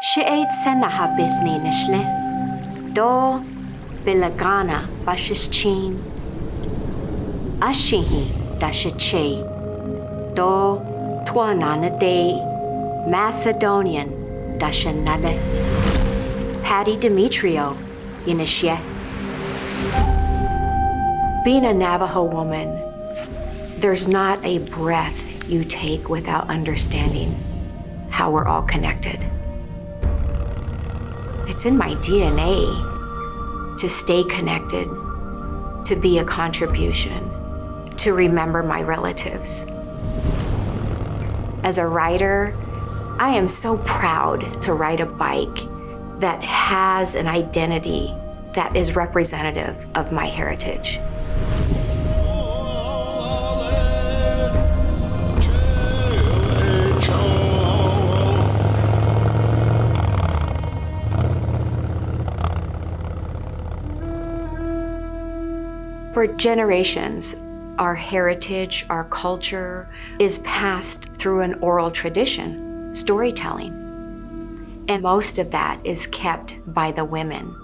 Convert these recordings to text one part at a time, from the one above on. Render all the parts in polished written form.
She'ait senaha bithni nishle. Do bilagana bashishchin. Ashihi dashiche. Do twanana de Macedonian dashanale. Patty Demetrio, Yinishye. Being a Navajo woman, there's not a breath you take without understanding how we're all connected. It's in my DNA to stay connected, to be a contribution, to remember my relatives. As a writer, I am so proud to ride a bike that has an identity that is representative of my heritage. For generations, our heritage, our culture is passed through an oral tradition, storytelling. And most of that is kept by the women.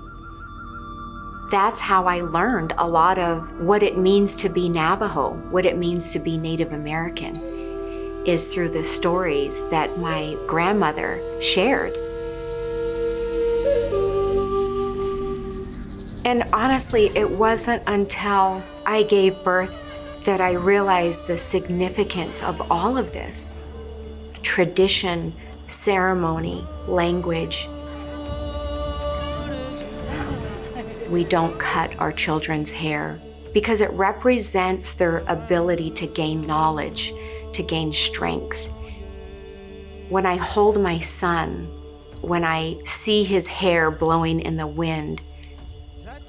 That's how I learned a lot of what it means to be Navajo, what it means to be Native American, is through the stories that my grandmother shared. And honestly, it wasn't until I gave birth that I realized the significance of all of this. Tradition, ceremony, language. We don't cut our children's hair because it represents their ability to gain knowledge, to gain strength. When I hold my son, when I see his hair blowing in the wind,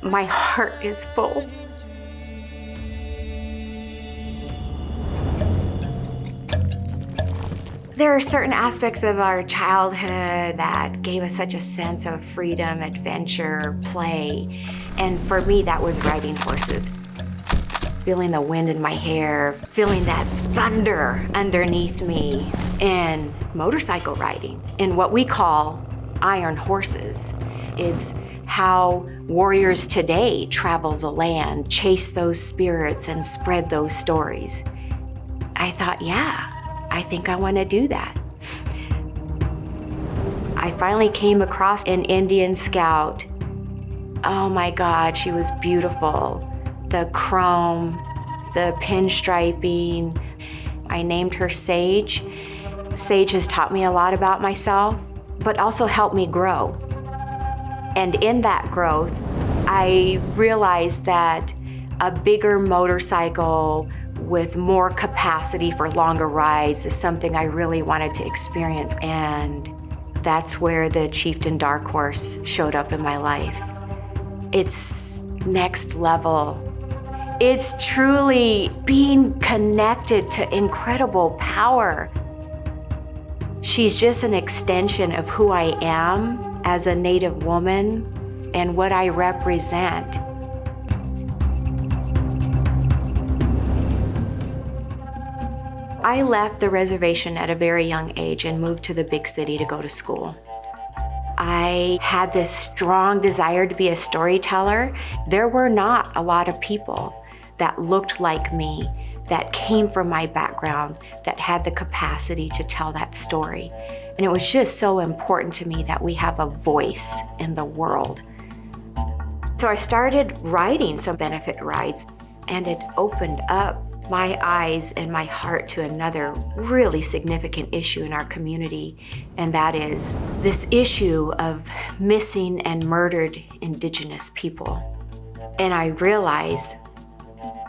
my heart is full. There are certain aspects of our childhood that gave us such a sense of freedom, adventure, play. And for me, that was riding horses. Feeling the wind in my hair, feeling that thunder underneath me, and motorcycle riding in what we call iron horses. It's how warriors today travel the land, chase those spirits, and spread those stories. I thought, yeah, I think I want to do that. I finally came across an Indian scout. Oh my God, she was beautiful. The chrome, the pinstriping. I named her Sage. Sage has taught me a lot about myself, but also helped me grow. And in that growth, I realized that a bigger motorcycle with more capacity for longer rides is something I really wanted to experience. And that's where the Chieftain Dark Horse showed up in my life. It's next level. It's truly being connected to incredible power. She's just an extension of who I am as a Native woman and what I represent. I left the reservation at a very young age and moved to the big city to go to school. I had this strong desire to be a storyteller. There were not a lot of people that looked like me, that came from my background, that had the capacity to tell that story. And it was just so important to me that we have a voice in the world. So I started writing some benefit rides, and it opened up my eyes and my heart to another really significant issue in our community, and that is this issue of missing and murdered Indigenous people. And I realized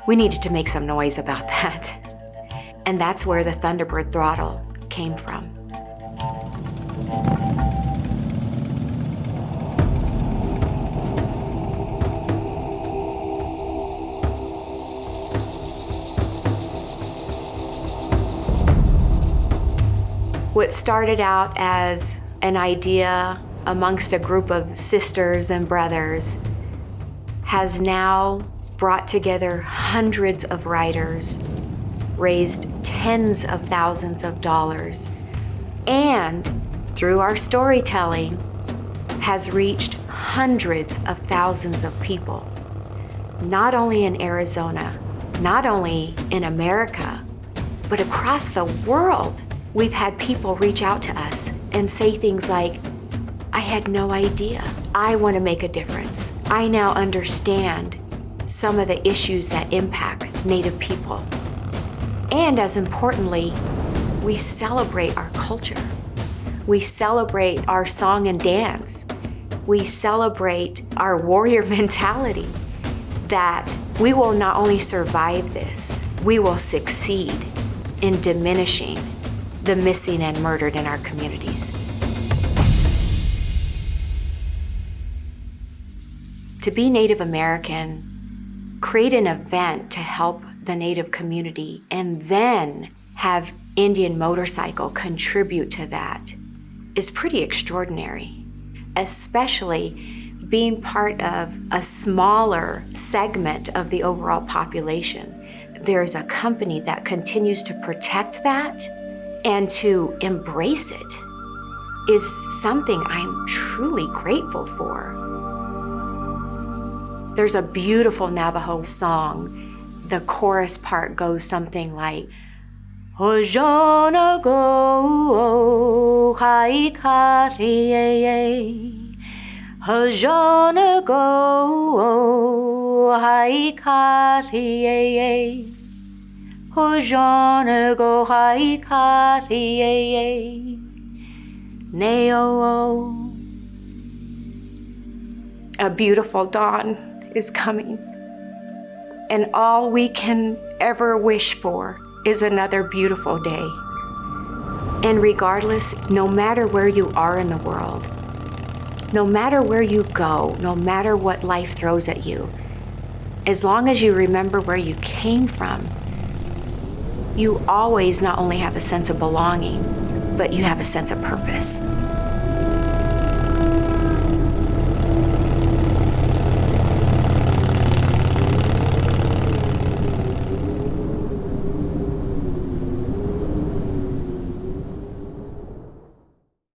we needed to make some noise about that. And that's where the Thunderbird Throttle came from. What started out as an idea amongst a group of sisters and brothers has now brought together hundreds of writers, raised tens of thousands of dollars, and through our storytelling, has reached hundreds of thousands of people, not only in Arizona, not only in America, but across the world. We've had people reach out to us and say things like, I had no idea. I want to make a difference. I now understand some of the issues that impact Native people. And as importantly, we celebrate our culture. We celebrate our song and dance. We celebrate our warrior mentality, that we will not only survive this, we will succeed in diminishing the missing and murdered in our communities. To be Native American, create an event to help the Native community, and then have Indian Motorcycle contribute to that is pretty extraordinary, especially being part of a smaller segment of the overall population. There's a company that continues to protect that and to embrace it is something I'm truly grateful for. There's a beautiful Navajo song. The chorus part goes something like, Hojona go haikari, Hojona go haikari, Hojona go haikari, Neo. A beautiful dawn is coming, and all we can ever wish for is another beautiful day. And regardless, no matter where you are in the world, no matter where you go, no matter what life throws at you, as long as you remember where you came from, you always not only have a sense of belonging, but you have a sense of purpose.